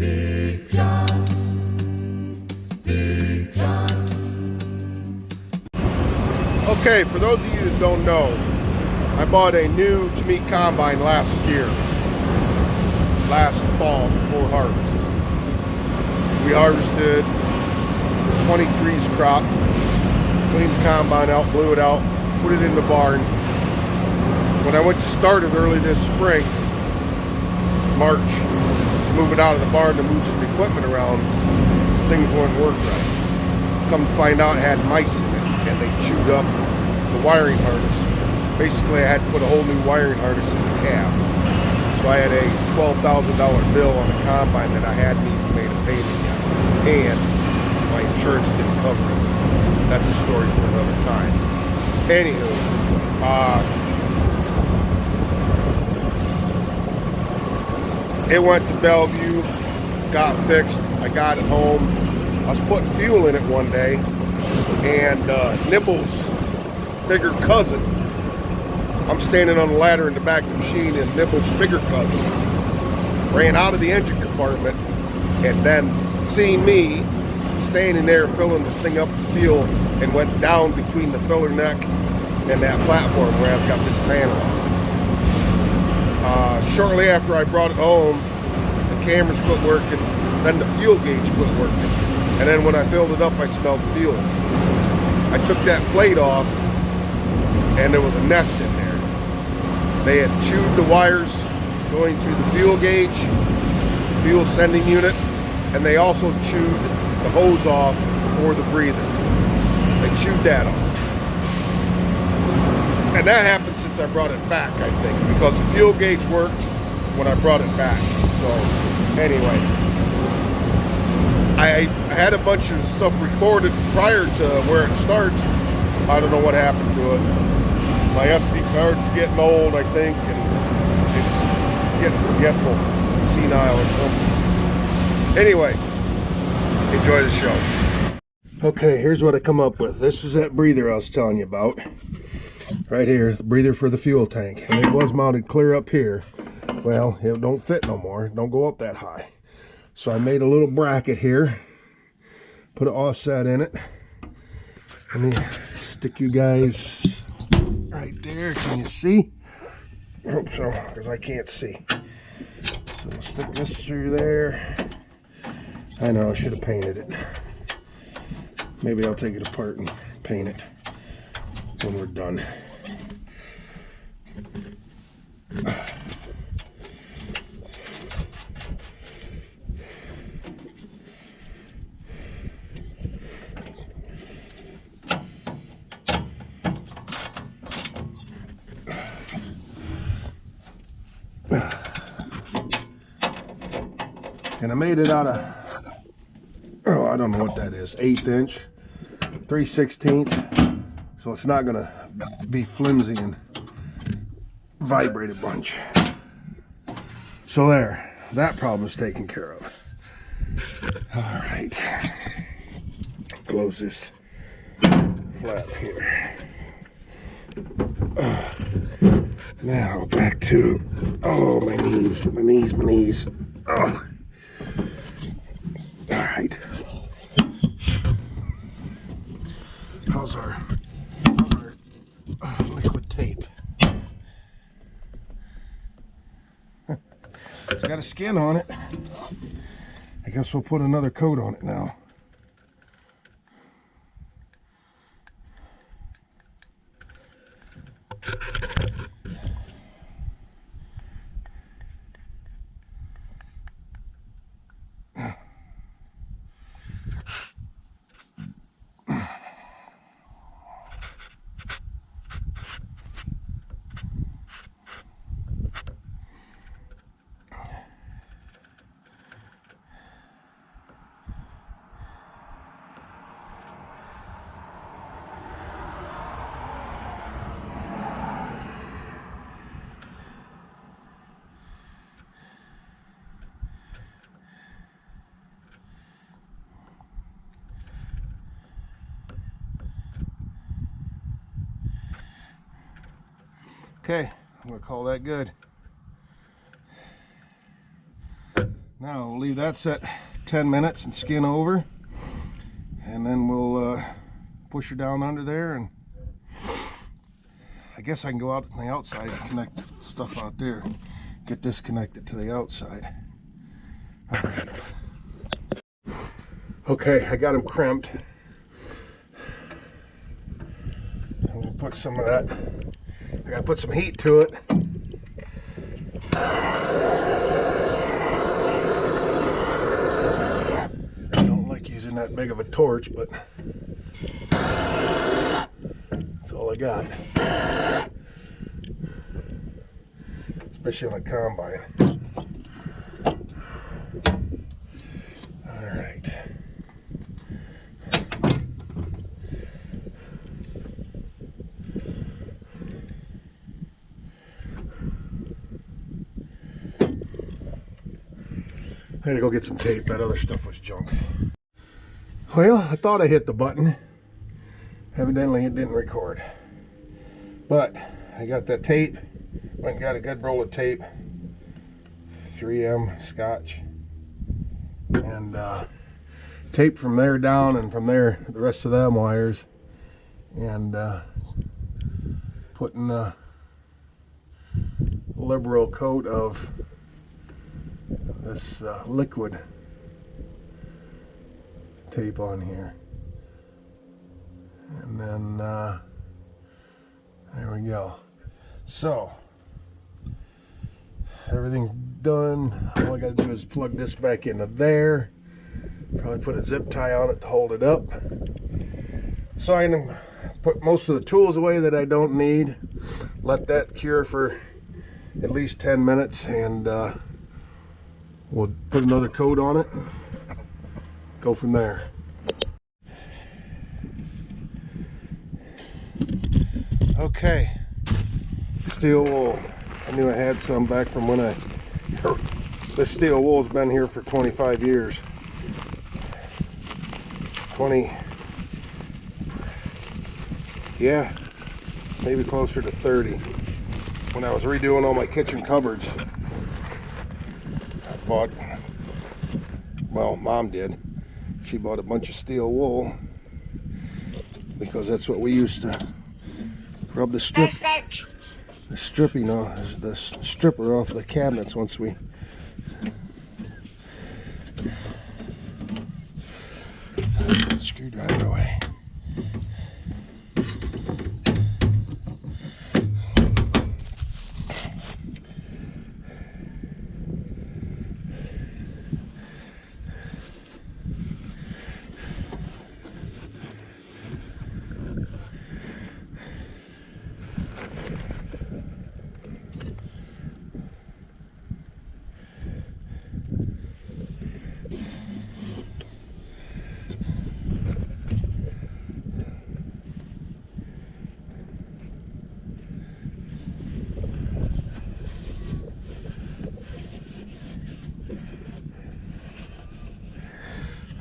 Big John, Big John. Okay, for those of you that don't know, I bought a new to-meet combine last fall before harvest. We harvested 23's crop, cleaned the combine out, blew it out, put it in the barn. When I went to start it early this spring, March, to move it out of the barn to move some equipment around, things wouldn't work right. Come to find out it had mice in it, and they chewed up the wiring harness. Basically, I had to put a whole new wiring harness in the cab. So I had a $12,000 bill on a combine that I hadn't even made a payment yet, and my insurance didn't cover it. That's a story for another time. Anywho, it went to Bellevue, got fixed. I got it home. I was putting fuel in it one day, and Nibble's bigger cousin, I'm standing on the ladder in the back of the machine, and Nibble's bigger cousin ran out of the engine compartment, and then seeing me standing there filling the thing up with fuel, and went down between the filler neck and that platform where I've got this panel off. Shortly after I brought it home, the cameras quit working, then the fuel gauge quit working, and then when I filled it up, I smelled fuel. I took that plate off, and there was a nest in there. They had chewed the wires going to the fuel gauge, the fuel sending unit, and they also chewed the hose off for the breather. They chewed that off. And that happened since I brought it back, I think, because the fuel gauge worked when I brought it back. So anyway, I had a bunch of stuff recorded prior to where it starts. I don't know what happened to it. My SD card's getting old, I think, and it's getting forgetful, senile or something. Anyway, enjoy the show. Okay, here's what I come up with. This is that breather I was telling you about. Right here, the breather for the fuel tank. And it was mounted clear up here. Well, it don't fit no more. It don't go up that high. So I made a little bracket here. Put an offset in it. Let me stick you guys right there. Can you see? I hope so, because I can't see. So we'll stick this through there. I know, I should have painted it. Maybe I'll take it apart and paint it when we're done. And I made it out of, oh, I don't know what that is, 1/8 inch, 3/16. So it's not gonna be flimsy and vibrate a bunch. So there, that problem is taken care of. All right, close this flap here. Now back to, oh, my knees. Oh. All right. How's our liquid tape? It's got a skin on it. I guess we'll put another coat on it now. Okay, I'm gonna call that good. Now we'll leave that set 10 minutes and skin over, and then we'll push her down under there, and I guess I can go out on the outside and connect stuff out there. Get this connected to the outside. All right. Okay, I got them crimped. I'm gonna put some of that. I gotta put some heat to it. I don't like using that big of a torch, but that's all I got. Especially on a combine. All right. I had to go get some tape. That other stuff was junk. Well, I thought I hit the button. Evidently it didn't record. But I got that tape. Went and got a good roll of tape. 3M Scotch. And tape from there down, and from there the rest of them wires. And putting a liberal coat of this liquid tape on here, and then there we go. So everything's done. All I gotta do is plug this back into there, probably put a zip tie on it to hold it up, so I can put most of the tools away that I don't need, let that cure for at least 10 minutes, and we'll put another coat on it, go from there. Okay, steel wool. I knew I had some back from when this steel wool's been here for 25 years. 20, yeah, maybe closer to 30. When I was redoing all my kitchen cupboards, I bought, well, Mom did. She bought a bunch of steel wool because that's what we used to rub the stripping off, the stripper off the cabinets once we screwdriver away.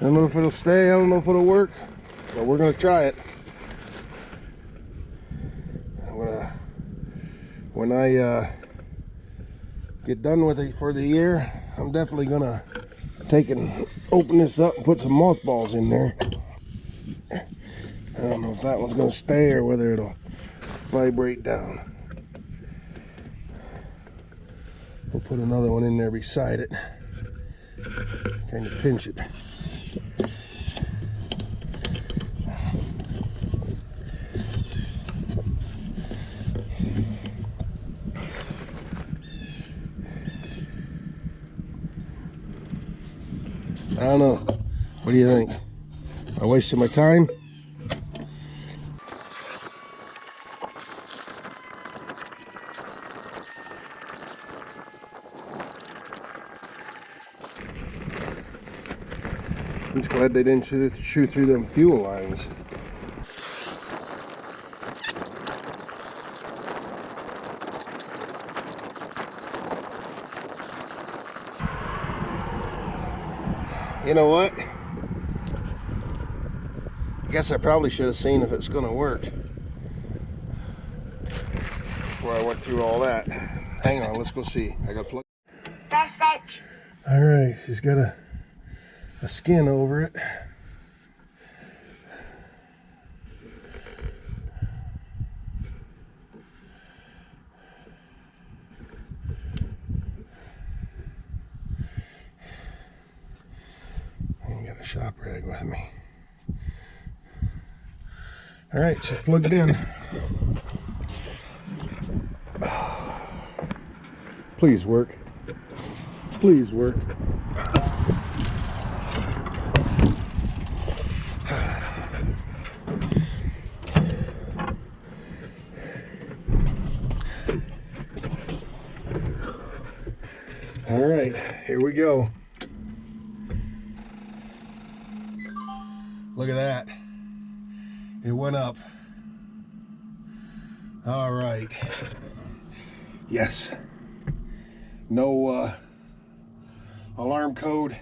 I don't know if it'll stay, I don't know if it'll work, but we're gonna try it. When I get done with it for the year, I'm definitely gonna take and open this up and put some mothballs in there. I don't know if that one's gonna stay or whether it'll vibrate down. We'll put another one in there beside it, kind of pinch it. I don't know. What do you think? Am I wasting my time? I'm just glad they didn't shoot through them fuel lines. You know what? I guess I probably should have seen if it's going to work before I went through all that. Hang on, let's go see. I got to plug. All right, she's got a skin over it. I got a shop rag with me. All right, she's plugged in. Please work. Please work. All right, here we go. Look at that. It went up. All right. Yes. No alarm code.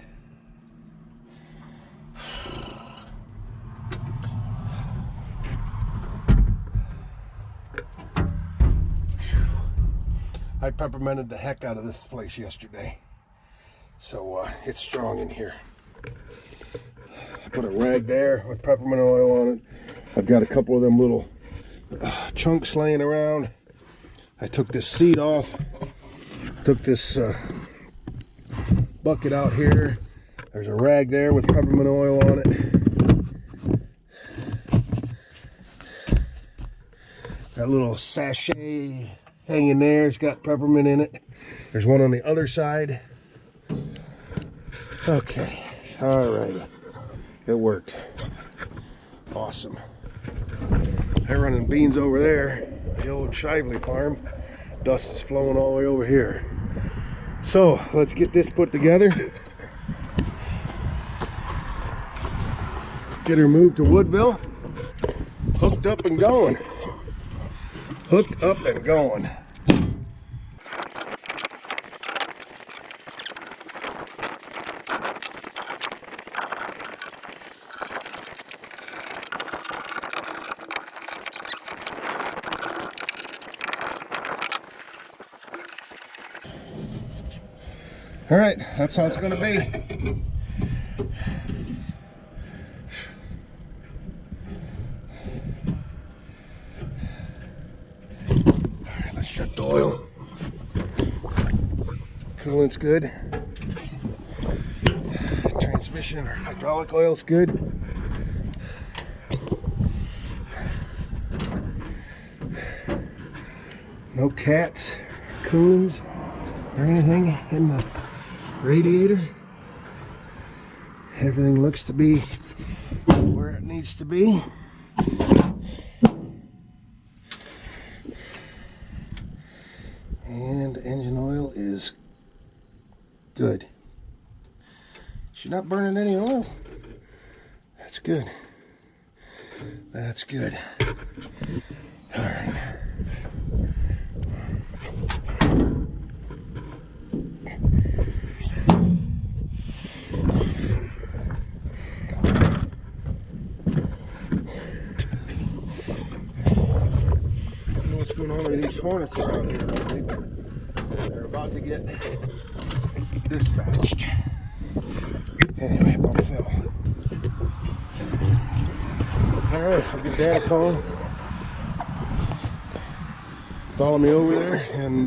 I pepperminted the heck out of this place yesterday, so it's strong in here. I put a rag there with peppermint oil on it. I've got a couple of them little chunks laying around. I took this seat off, took this bucket out here. There's a rag there with peppermint oil on it. That little sachet hanging there, it's got peppermint in it. There's one on the other side. Okay, all right, it worked. Awesome. They're running beans over there, the old Shively farm. Dust is flowing all the way over here. So let's get this put together. Get her moved to Woodville. Hooked up and going. Hooked up and going. All right, that's how it's going to be. All right, let's check the oil. Coolant's good. Transmission or hydraulic oil's good. No cats, coons, or anything in the radiator. Everything looks to be where it needs to be. And the engine oil is good. She's not burning any oil. That's good. That's good. All right. These hornets around here, they're about to get dispatched. Anyway, I'll fill. Alright, I'll give Dad a call. Follow me over there and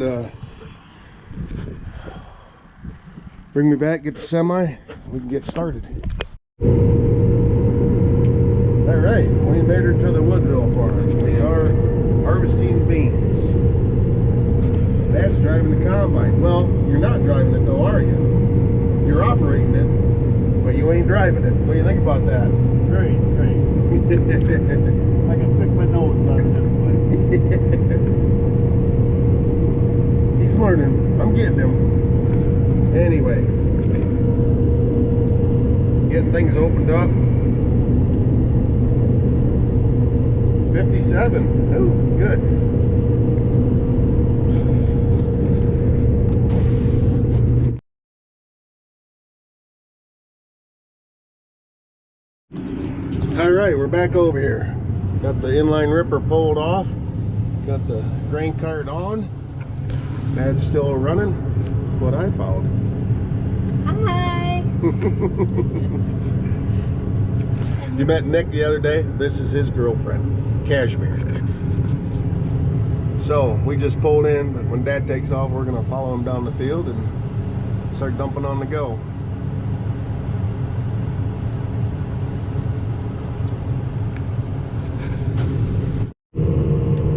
bring me back, get the semi, we can get started. Alright, we made her to the Woodville farm. We are harvesting beans. Dad's driving the combine. Well, you're not driving it though, are you? You're operating it, but you ain't driving it. What do you think about that? Great, great. I can pick my nose out of this way. He's learning. I'm getting him. Anyway, getting things opened up. 57. Oh, good. All right, we're back over here. Got the inline ripper pulled off. Got the grain cart on. Dad's still running. What I found. Hi. You met Nick the other day. This is his girlfriend, Cashmere. So we just pulled in, but when Dad takes off, we're gonna follow him down the field and start dumping on the go.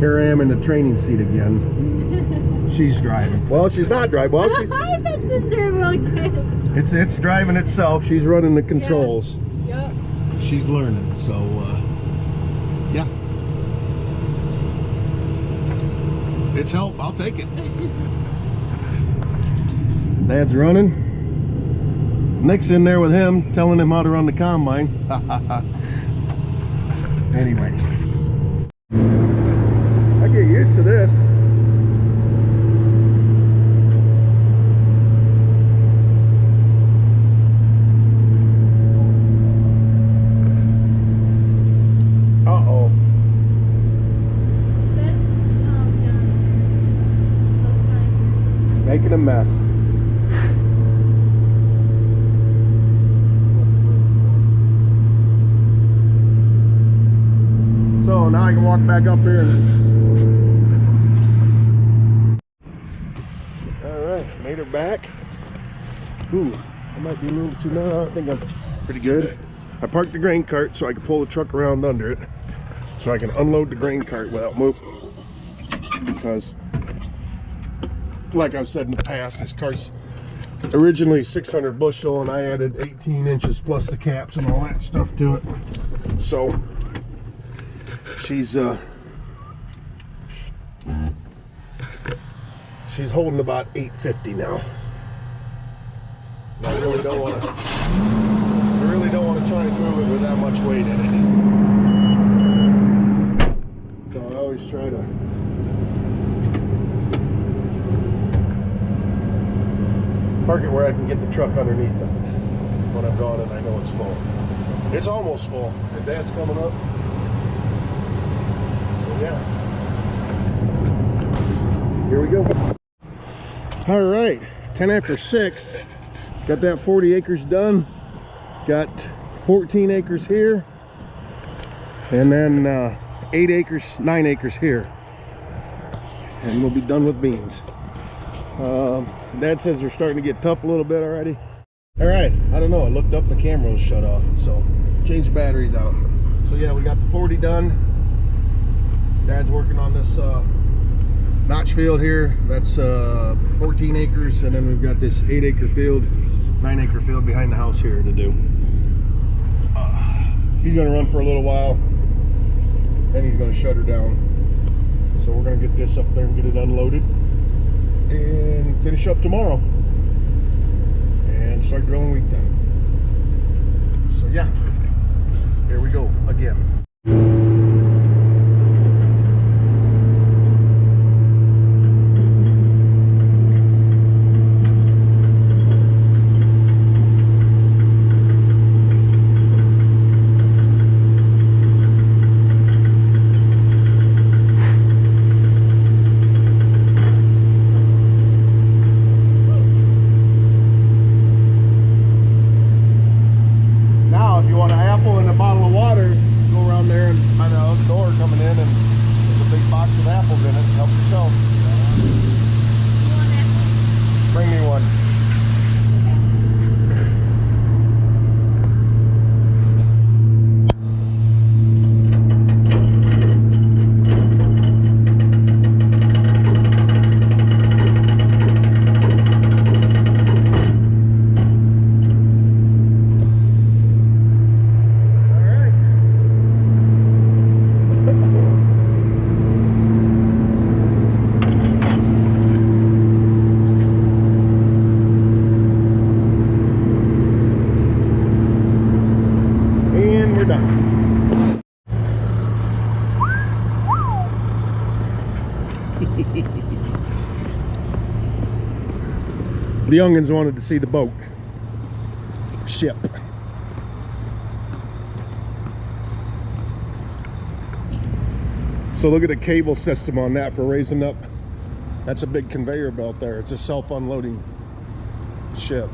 Here I am in the training seat again. She's driving. Well, she's not driving. Well, she, Hi, big sister. Really good. it's driving itself. She's running the controls. Yep. She's learning. So, yeah. It's help. I'll take it. Dad's running. Nick's in there with him, telling him how to run the combine. Anyway. I get used to this. Uh-oh. Making a mess. So now I can walk back up here and... Alright, made her back. Ooh, I might be a little too... No, I think I'm pretty good. I parked the grain cart so I can pull the truck around under it, so I can unload the grain cart without moving. Because, like I've said in the past, this cart's originally 600 bushel and I added 18 inches plus the caps and all that stuff to it. So she's holding about 850 now. And I really don't want to try and move it with that much weight in it. So I always try to park it where I can get the truck underneath it when I'm gone and I know it's full. It's almost full, and Dad's coming up. So yeah, here we go. All right, 10 after 6. Got that 40 acres done. Got 14 acres here, and then 9 acres here, and we'll be done with beans. Dad says they're starting to get tough a little bit already. All right, I don't know, I looked up, the camera was shut off, so changed the batteries out. So yeah, we got the 40 done. Dad's working on this notch field here. That's 14 acres, and then we've got this 8 acre field, 9 acre field behind the house here to do. He's gonna run for a little while, then he's gonna shut her down. So we're gonna get this up there and get it unloaded and finish up tomorrow and start drilling wheat then. So yeah, here we go again. The youngins wanted to see the boat. Ship. So look at the cable system on that for raising up. That's a big conveyor belt there. It's a self-unloading ship.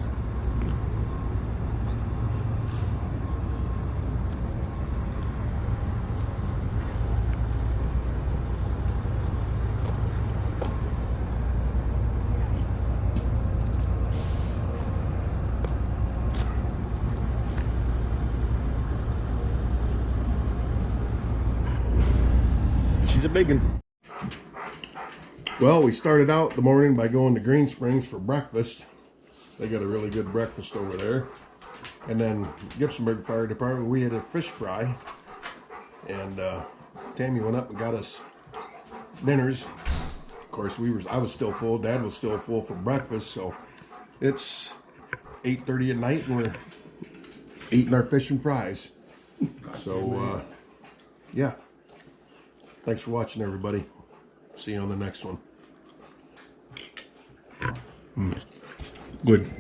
He's a big one. Well, we started out the morning by going to Green Springs for breakfast. They got a really good breakfast over there. And then Gibsonburg Fire Department, we had a fish fry. And Tammy went up and got us dinners. Of course, I was still full. Dad was still full from breakfast. So it's 8:30 at night and we're eating our fish and fries. So, yeah. Thanks for watching, everybody. See you on the next one. Good.